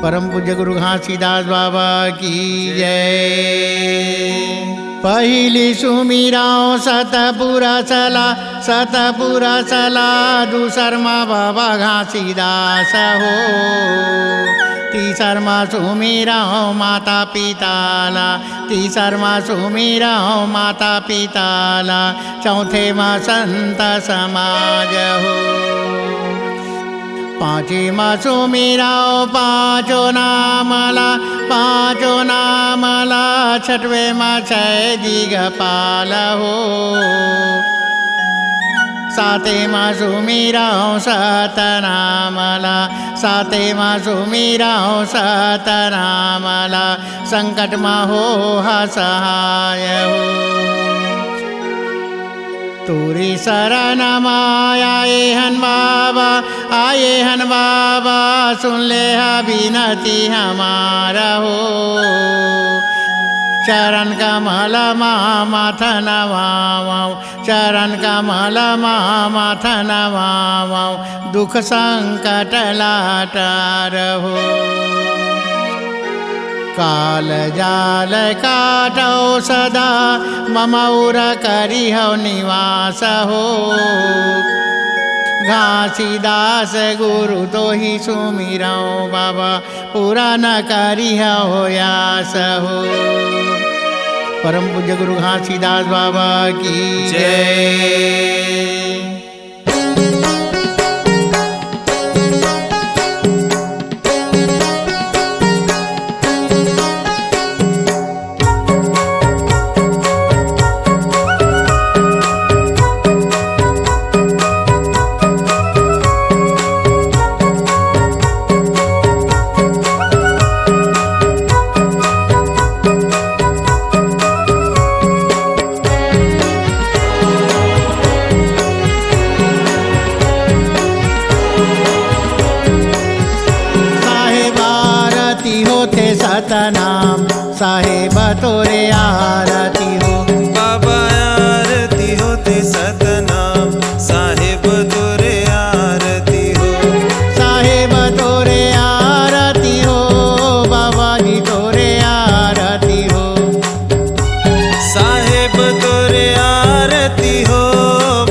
परम पूज्य गुरु घासीदास बाबा की जय। पहली सुमिराओ सतपुरा चला दूसरमा बाबा घासीदास हो। तीसरमा सुमिराओ माता पिताला, तीसरमा सुमिराओ माता पिताला, चौथेमा संत समाज हो। पाँचमा सुमिराओ पाँचो नामला, छठवेमा छय दिगपाल हो। सातेमा सुमिराओ सतनामला, सातेमा सुमिराओ सतनामला, संकटमा हो सहाय हो। तुरी शरण आए हन बाबा, सुन ले विनती हमारा हो। चरण कमल माथा नवाओ, चरण कमल माथा नवाओ, दुख संकट लाटार हो। काल जाल काटो सदा, ममौर करिहौ निवास हो। घासीदास गुरु तो ही सुमिरौ बाबा, पूरा न करिहौ यास हो। परम पूज्य गुरु घासीदास बाबा की जय। सतनाम साहेब तोरे आरती हो। बाबा आरती होते सतनाम, साहेब तोरे आरती हो। साहेब तोरे आरती हो, बाबा जी तोरे आरती हो। साहेब तोरे आरती हो,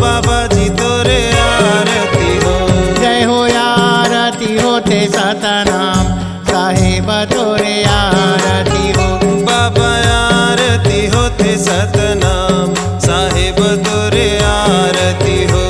बाबा जी तोरे आरती हो। जय हो आरती होते सतनाम, साहेब तोरे आरती हो। बाबा आरती होते सतनाम, साहेब तोरे आरती हो।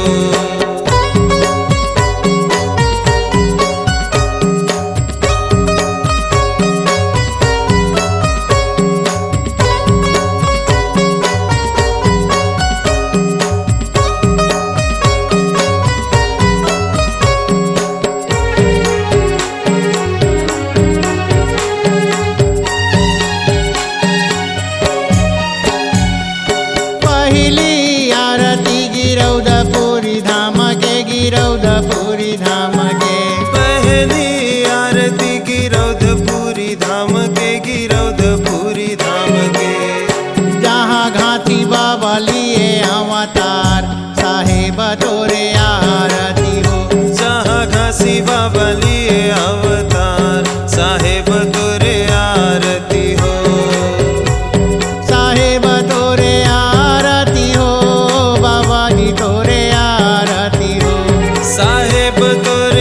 गिरौदपुरी धाम के पहली आरती गिरौदपुरी धाम के, जहाँ घाटी बाबा लिए अवतार, साहेब तोरे आरती हो। जहाँ घासी बाबा लिए अवतार, साहेब तोरे आरती हो। साहेब तोरे आरती हो, बाबा जी तोरे आरती हो। साहेब तोरे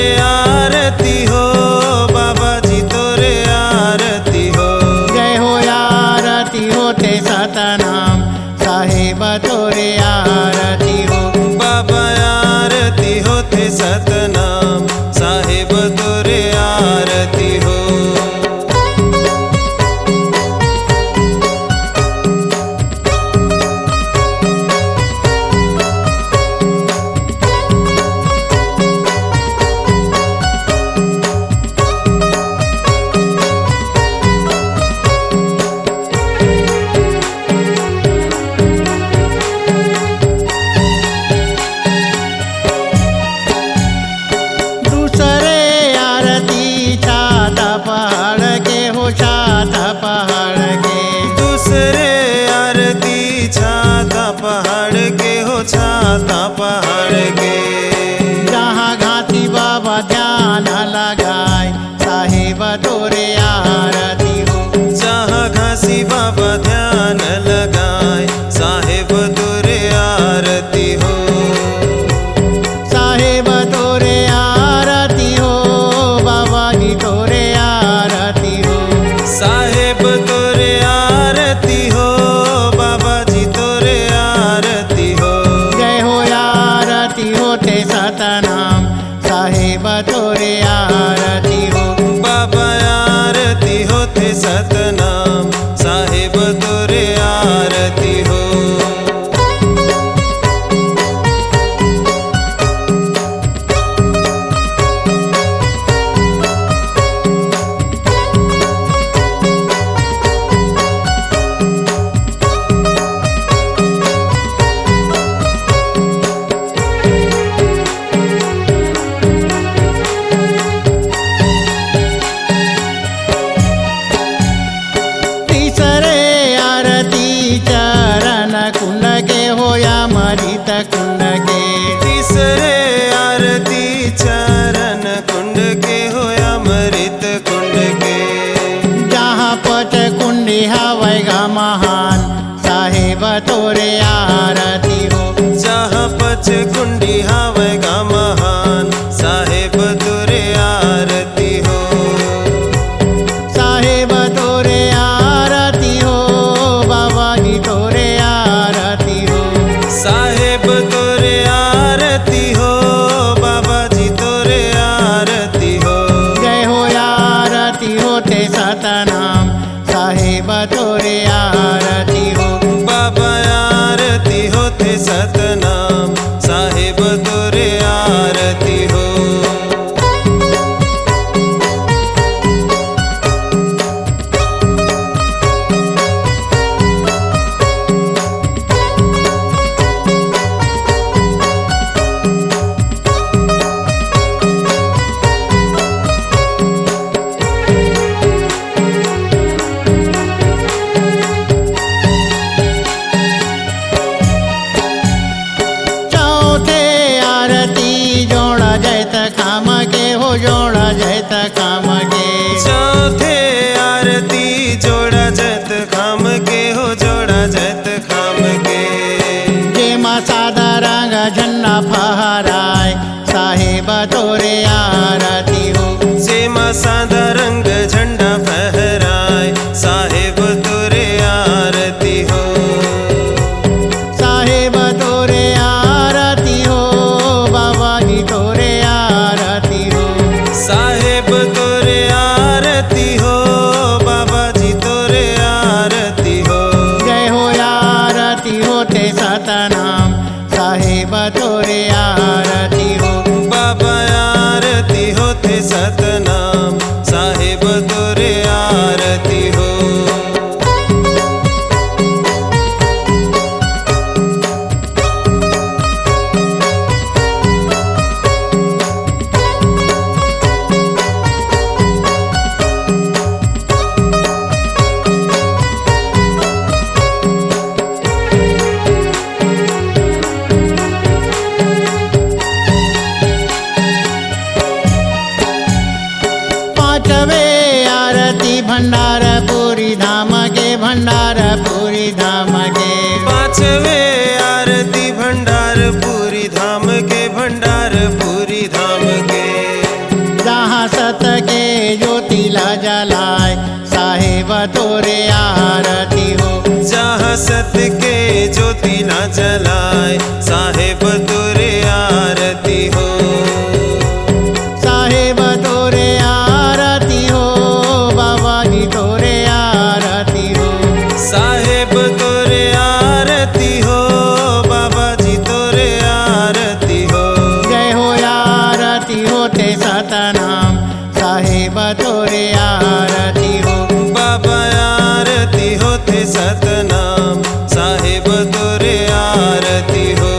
सतनाम साहेब तोरे आरती हो। बाबा आरती होते सतनाम साहेब तोरे आरती हो। चरण कुंड के होया मरित कुंड के। तीसरे आरती चरण कुंड के होया मृत कुंड के। जहाँ पच कुंडी हवैगा महान साहेब तोरे आरती हो। जहाँ पच कुंडी हवैगा महान साहेब तोरे आरती हो। साहेब तोरे आरती हो बाबा जी तोरे आरती हो। साहेब तोरे आरती हो बाबा जी तोरे आरती हो। जय हो आरती होते सतनाम साहेब तोरे आरती हो। बाबा आरती होते सतनाम साहेब तोरे आरती हो। काम के हो जोड़ा जैत काम के। चौथे आरती जोड़ा जैत खाम के हो जोड़ा जैत खाम के। जेमा सादा रंग झंडा फहराय साहेब तोरे आरती हो। जेमा सादा रंग झंडा फहराय साहेब तोरे आरती हो। साहेब तोरे आरती हो बाबा जी तोरे आरती हो। साहेब तोरे आरती हो बाबा जी तोरे आरती हो। जय हो आरती होते सतनाम साहेब तोरे आरती हो। बाबा आरती होते सतनाम साहेब तोरे आरती हो। भंडार पूरी धाम के भंडार पूरी धाम के। पांचवे आरती भंडार पूरी धाम के भंडार पूरी धाम के। जहाँ सत के ज्योति ला जलाय साहेब तोरे आरती हो। जहाँ सत के ज्योति ला जलाय साहेब तोरे आरती हो। साहेब तोरे आरती हो बाबा जी तोरे आरती हो। साहेब तोरे आरती हो बाबा जी तोरे आरती हो। जय हो आरती होते सतनाम साहेब तोरे आरती हो। बाबा आरती होते सतनाम साहेब तोरे आरती हो।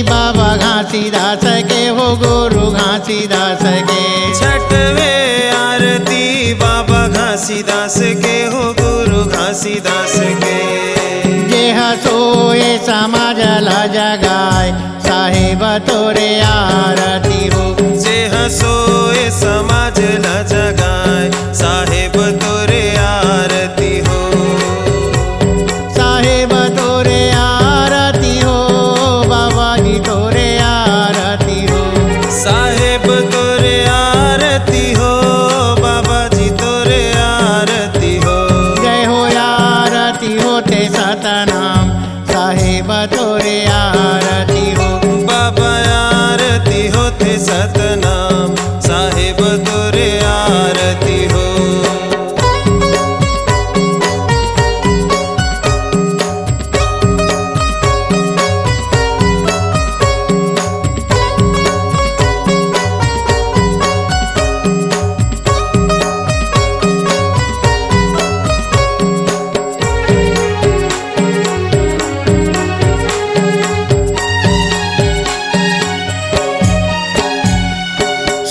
बाबा घासीदास के हो गुरु घासीदास के। छठवे आरती बाबा घासीदास के हो गुरु घासीदास के। जेह सोए समाज ला जगाय साहेब तोरे आरती हो। जेह सोए समाजला जगाय साहेब तोरे आरती हो साहेब तोरे आरती हो बाबाजी तोरे आरती हो साहेब तोरे आरती हो बाबाजी तोरे आरती हो जय हो आरती होते सतनाम साहेब तोरे आरती हो बाबा आरती होते सतनाम साहेब तोरे आरती हो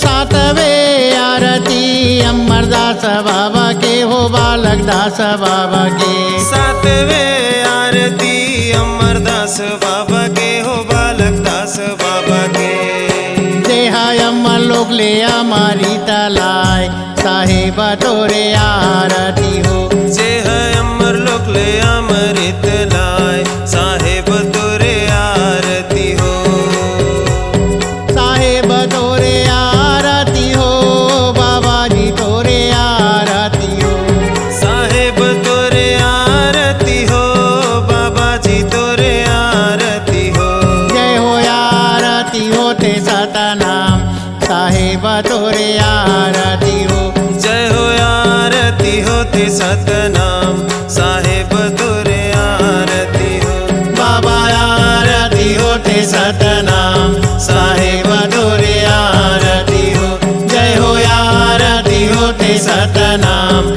सातवे आरती अमरदास बाबा के हो बालक दास बाबा के सातवे आरती अमरदास बाबा के हो बालक दास बाबा के देहा अमर लोग ले हमारी तलाय साहेब तोरे आरती हो जे है अमर लोक ले अमृत लाय साहेब तोरे आरती हो साहेब तोरे आरती हो बाबाजी तोरे आरती हो साहेब तोरे आरती हो बाबाजी तोरे आरती हो जय हो आरती होते सतनाम साहेब तोरे आरती हो जय हो आरती होते सतनाम साहेब तोरे आरती हो बाबा आरती होते सतनाम साहेब तोरे आरती हो जय हो आरती होते सतनाम